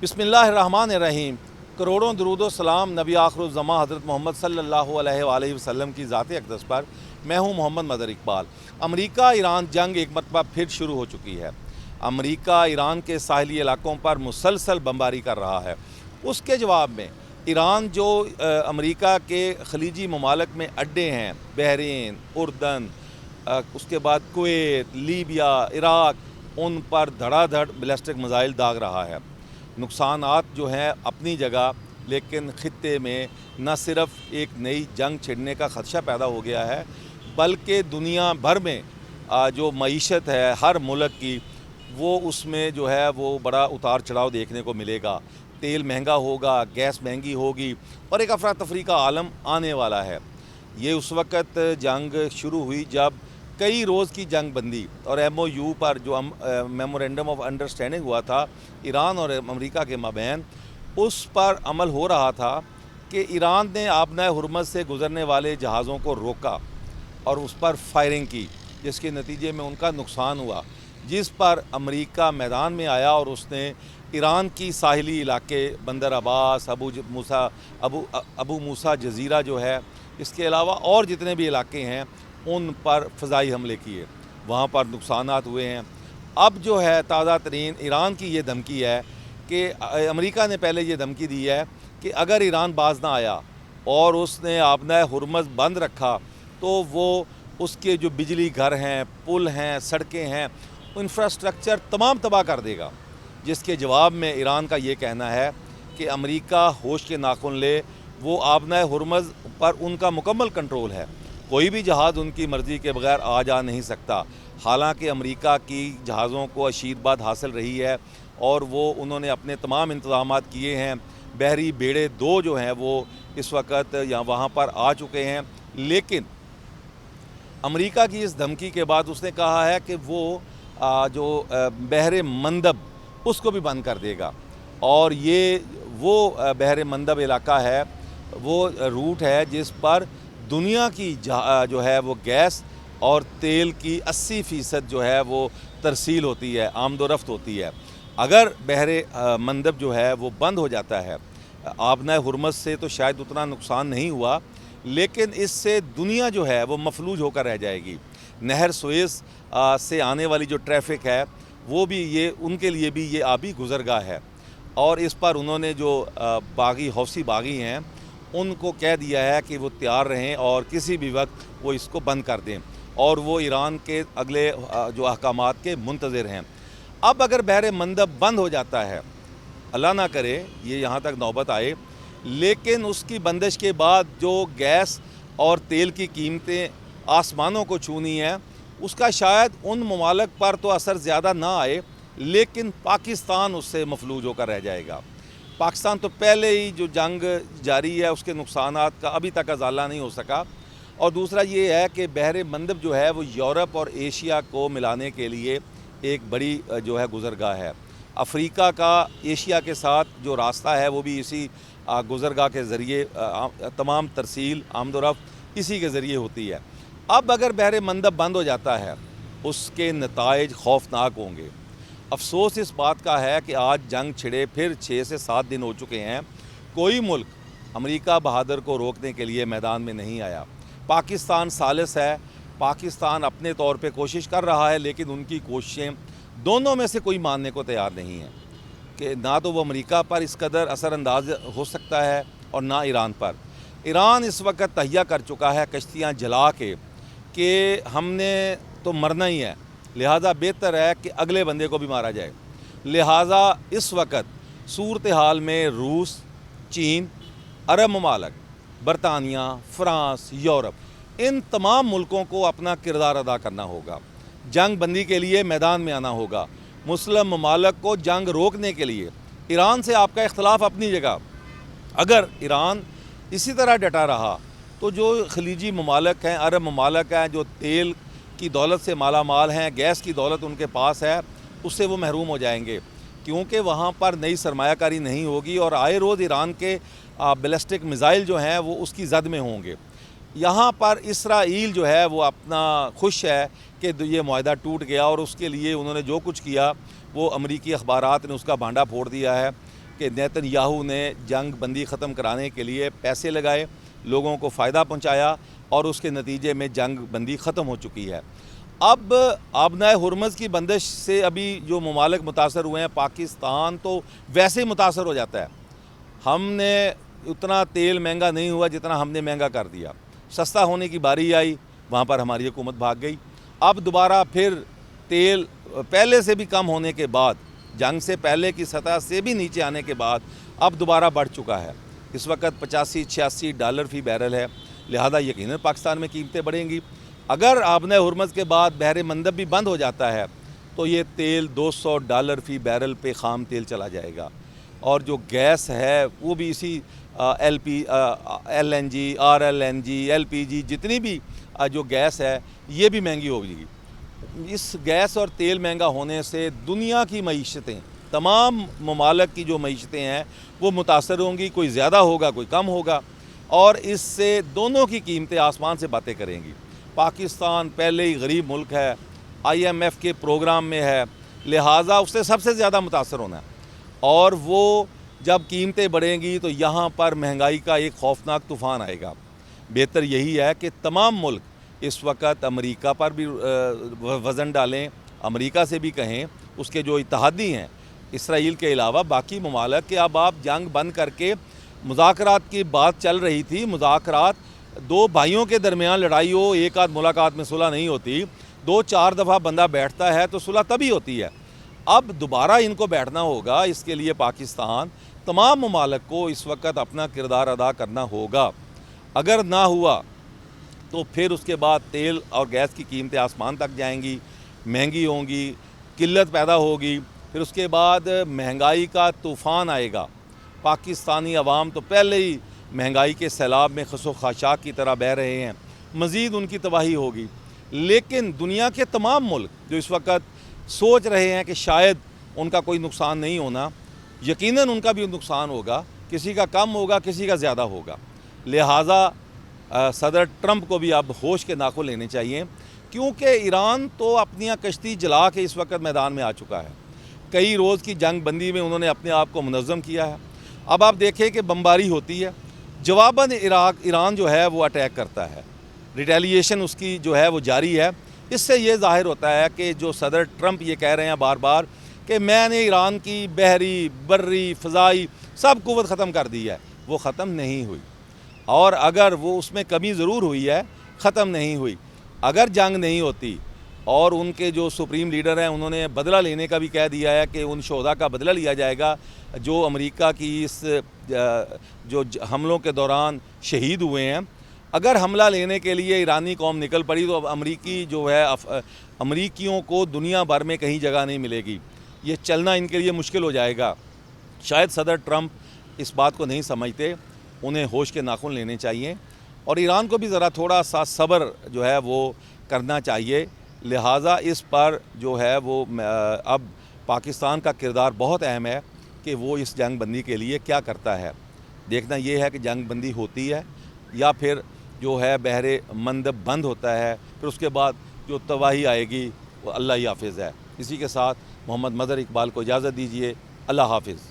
बिस्मिल्लाहिर्रहमानिर्रहीम। करोड़ों दरूद सलाम नबी आखिरुज़्ज़मा हज़रत मोहम्मद सल्लल्लाहु अलैहि वसल्लम की ज़ात अक़दस पर। मैं हूँ मोहम्मद मदर इकबाल। अमरीका ईरान जंग एक मरतबा फिर शुरू हो चुकी है। अमरीका ईरान के साहली इलाकों पर मुसलसल बमबारी कर रहा है। उसके जवाब में ईरान जो अमरीका के खलीजी ममालिक में अड्डे हैं, बहरीन, उर्दन, उसके बाद कुवैत, लीबिया, इराक, उन पर धड़ाधड़ बैलिस्टिक मिसाइल दाग रहा है। नुकसानात जो हैं अपनी जगह, लेकिन ख़ित्ते में न सिर्फ़ एक नई जंग छिड़ने का ख़दशा पैदा हो गया है, बल्कि दुनिया भर में जो मईशत है हर मुल्क की, वो उसमें जो है वो बड़ा उतार चढ़ाव देखने को मिलेगा। तेल महंगा होगा, गैस महंगी होगी और एक अफरा तफरी का आलम आने वाला है। ये उस वक़्त जंग शुरू हुई जब कई रोज़ की जंग बंदी और MOU पर जो मेमोरेंडम ऑफ अंडरस्टैंडिंग हुआ था ईरान और अमेरिका के माबैन, उस पर अमल हो रहा था कि ईरान ने आबनाए हुर्मज़ से गुज़रने वाले जहाज़ों को रोका और उस पर फायरिंग की, जिसके नतीजे में उनका नुकसान हुआ, जिस पर अमेरिका मैदान में आया और उसने ईरान की साहिली इलाके बंदर अब्बास, अबू मूसा जज़ीरा जो है, इसके अलावा और जितने भी इलाके हैं उन पर फ़ज़ाई हमले किए। वहाँ पर नुकसानात हुए हैं। अब जो है ताज़ा तरीन ईरान की ये धमकी है कि अमेरिका ने पहले ये धमकी दी है कि अगर ईरान बाज ना आया और उसने आबनाए हुर्मज़ बंद रखा तो वो उसके जो बिजली घर हैं, पुल हैं, सड़कें हैं, इंफ्रास्ट्रक्चर तमाम तबाह कर देगा। जिसके जवाब में ईरान का ये कहना है कि अमेरिका होश के नाखुन ले, वो आबनाए हुर्मज़ पर उनका मुकम्मल कंट्रोल है। कोई भी जहाज़ उनकी मर्ज़ी के बगैर आ जा नहीं सकता। हालांकि अमेरिका की जहाज़ों को आशीर्वाद हासिल रही है और वो उन्होंने अपने तमाम इंतज़ामात किए हैं। बहरी बेड़े 2 जो हैं वो इस वक्त वहाँ पर आ चुके हैं, लेकिन अमेरिका की इस धमकी के बाद उसने कहा है कि वो जो बहरे मंदब उसको भी बंद कर देगा। और ये वो बहरे मंदब इलाका है, वो रूट है जिस पर दुनिया की जो है वो गैस और तेल की 80% जो है वो तरसील होती है, आमदोरफ्त होती है। अगर बहरे मंदब जो है वो बंद हो जाता है, आबनाए हुर्मज़ से तो शायद उतना नुकसान नहीं हुआ, लेकिन इससे दुनिया जो है वो मफलूज होकर रह जाएगी। नहर सुएज़ से आने वाली जो ट्रैफ़िक है वो भी ये उनके लिए भी ये आबी गुज़रगाह है। और इस पर उन्होंने जो हौसी बागी हैं उनको कह दिया है कि वो तैयार रहें और किसी भी वक्त वो इसको बंद कर दें, और वो ईरान के अगले जो अहकामात के मुंतज़िर हैं। अब अगर बहरे मंदब बंद हो जाता है, अल्लाह ना करे ये यहाँ तक नौबत आए, लेकिन उसकी बंदिश के बाद जो गैस और तेल की कीमतें आसमानों को छूनी हैं, उसका शायद उन ममालिक पर तो असर ज़्यादा ना आए, लेकिन पाकिस्तान उससे मफलूज होकर रह जाएगा। पाकिस्तान तो पहले ही जो जंग जारी है उसके नुकसानात का अभी तक अजाला नहीं हो सका। और दूसरा ये है कि बहरे मंदब जो है वो यूरोप और एशिया को मिलाने के लिए एक बड़ी जो है गुज़रगाह है। अफ्रीका का एशिया के साथ जो रास्ता है वो भी इसी गुज़रगाह के ज़रिए तमाम तरसील आमदोरफ्त इसी के ज़रिए होती है। अब अगर बहरे मंदब बंद हो जाता है, उसके नताइज खौफनाक होंगे। अफसोस इस बात का है कि आज जंग छिड़े फिर 6 से 7 दिन हो चुके हैं, कोई मुल्क अमेरिका बहादुर को रोकने के लिए मैदान में नहीं आया। पाकिस्तान सालिस है, पाकिस्तान अपने तौर पे कोशिश कर रहा है, लेकिन उनकी कोशिशें दोनों में से कोई मानने को तैयार नहीं है कि ना तो वो अमेरिका पर इस कदर असरअंदाज हो सकता है और ना ईरान पर। ईरान इस वक्त तहिया कर चुका है कश्तियाँ जला के कि हमने तो मरना ही है, लिहाजा बेहतर है कि अगले बंदे को भी मारा जाए। लिहाजा इस वक्त सूरत हाल में रूस, चीन, अरब ममालिक, बरतानिया, फ़्रांस, यूरोप, इन तमाम मुल्कों को अपना किरदार अदा करना होगा। जंग बंदी के लिए मैदान में आना होगा। मुस्लिम ममालिक को जंग रोकने के लिए ईरान से आपका इख्तलाफ अपनी जगह, अगर ईरान इसी तरह डटा रहा तो जो खलीजी ममालिक हैं, अरब ममालिक हैं, जो तेल की दौलत से माला माल हैं, गैस की दौलत उनके पास है, उससे वो महरूम हो जाएंगे, क्योंकि वहाँ पर नई सरमायाकारी नहीं होगी और आए रोज़ ईरान के बैलिस्टिक मिसाइल जो हैं वो उसकी जद में होंगे। यहाँ पर इसराइल जो है वो अपना खुश है कि ये मुआहदा टूट गया और उसके लिए उन्होंने जो कुछ किया वो अमरीकी अखबारात ने उसका भांडा फोड़ दिया है। کہ نیتن یاہو نے جنگ بندی ختم کرانے کے لیے پیسے لگائے، لوگوں کو فائدہ پہنچایا اور اس کے نتیجے میں جنگ بندی ختم ہو چکی ہے۔ اب آبنائے ہرمز کی بندش سے ابھی جو ممالک متاثر ہوئے ہیں، پاکستان تو ویسے ہی متاثر ہو جاتا ہے۔ ہم نے اتنا تیل مہنگا نہیں ہوا جتنا ہم نے مہنگا کر دیا، سستا ہونے کی باری آئی، وہاں پر ہماری حکومت بھاگ گئی۔ اب دوبارہ پھر تیل پہلے سے بھی کم ہونے کے بعد، جنگ سے پہلے کی سطح سے بھی نیچے آنے کے بعد اب دوبارہ بڑھ چکا ہے۔ اس وقت $85-86 فی بیرل ہے، لہذا یقیناً پاکستان میں قیمتیں بڑھیں گی۔ اگر آبنۂ ہرمز کے بعد بحر مندب بھی بند ہو جاتا ہے تو یہ تیل $200 فی بیرل پہ خام تیل چلا جائے گا، اور جو گیس ہے وہ بھی اسی LNG RLNG LPG جتنی بھی جو گیس ہے یہ بھی مہنگی ہوگی۔ اس گیس اور تیل مہنگا ہونے سے دنیا کی معیشتیں، تمام ممالک کی جو معیشتیں ہیں وہ متاثر ہوں گی، کوئی زیادہ ہوگا کوئی کم ہوگا، اور اس سے دونوں کی قیمتیں آسمان سے باتیں کریں گی۔ پاکستان پہلے ہی غریب ملک ہے، IMF کے پروگرام میں ہے، لہٰذا اس سے سب سے زیادہ متاثر ہونا ہے، اور وہ جب قیمتیں بڑھیں گی تو یہاں پر مہنگائی کا ایک خوفناک طوفان آئے گا۔ بہتر یہی ہے کہ تمام ملک اس وقت امریکہ پر بھی وزن ڈالیں، امریکہ سے بھی کہیں، اس کے جو اتحادی ہیں اسرائیل کے علاوہ باقی ممالک، کہ اب آپ جنگ بند کر کے، مذاکرات کی بات چل رہی تھی، مذاکرات دو بھائیوں کے درمیان لڑائی ہو، ایک آدھ ملاقات میں صلح نہیں ہوتی، 2-4 دفعہ بندہ بیٹھتا ہے تو صلح تبھی ہوتی ہے۔ اب دوبارہ ان کو بیٹھنا ہوگا، اس کے لیے پاکستان تمام ممالک کو اس وقت اپنا کردار ادا کرنا ہوگا۔ اگر نہ ہوا تو پھر اس کے بعد تیل اور گیس کی قیمتیں آسمان تک جائیں گی، مہنگی ہوں گی، قلت پیدا ہوگی، پھر اس کے بعد مہنگائی کا طوفان آئے گا۔ پاکستانی عوام تو پہلے ہی مہنگائی کے سیلاب میں خس و خاشاک کی طرح بہہ رہے ہیں، مزید ان کی تباہی ہوگی۔ لیکن دنیا کے تمام ملک جو اس وقت سوچ رہے ہیں کہ شاید ان کا کوئی نقصان نہیں ہونا، یقیناً ان کا بھی نقصان ہوگا، کسی کا کم ہوگا، کسی کا زیادہ ہوگا۔ لہٰذا صدر ٹرمپ کو بھی اب ہوش کے ناخن لینے چاہیے، کیونکہ ایران تو اپنی کشتی جلا کے اس وقت میدان میں آ چکا ہے۔ کئی روز کی جنگ بندی میں انہوں نے اپنے آپ کو منظم کیا ہے۔ اب آپ دیکھیں کہ بمباری ہوتی ہے، جواباً ایران جو ہے وہ اٹیک کرتا ہے، ریٹیلیشن اس کی جو ہے وہ جاری ہے۔ اس سے یہ ظاہر ہوتا ہے کہ جو صدر ٹرمپ یہ کہہ رہے ہیں بار بار کہ میں نے ایران کی بحری، بری، فضائی سب قوت ختم کر دی ہے، وہ ختم نہیں ہوئی، اور اگر وہ اس میں کمی ضرور ہوئی ہے، ختم نہیں ہوئی۔ اگر جنگ نہیں ہوتی اور ان کے جو سپریم لیڈر ہیں انہوں نے بدلہ لینے کا بھی کہہ دیا ہے کہ ان شہداء کا بدلہ لیا جائے گا جو امریکہ کی اس جو حملوں کے دوران شہید ہوئے ہیں، اگر حملہ لینے کے لیے ایرانی قوم نکل پڑی تو اب امریکی جو ہے امریکیوں کو دنیا بھر میں کہیں جگہ نہیں ملے گی، یہ چلنا ان کے لیے مشکل ہو جائے گا۔ شاید صدر ٹرمپ اس بات کو نہیں سمجھتے، انہیں ہوش کے ناخن لینے چاہیے، اور ایران کو بھی ذرا تھوڑا سا صبر جو ہے وہ کرنا چاہیے۔ لہٰذا اس پر جو ہے وہ اب پاکستان کا کردار بہت اہم ہے کہ وہ اس جنگ بندی کے لیے کیا کرتا ہے۔ دیکھنا یہ ہے کہ جنگ بندی ہوتی ہے یا پھر جو ہے بحر مندب بند ہوتا ہے، پھر اس کے بعد جو تباہی آئے گی وہ اللہ ہی حافظ ہے۔ اسی کے ساتھ محمد مظہر اقبال کو اجازت دیجیے، اللہ حافظ۔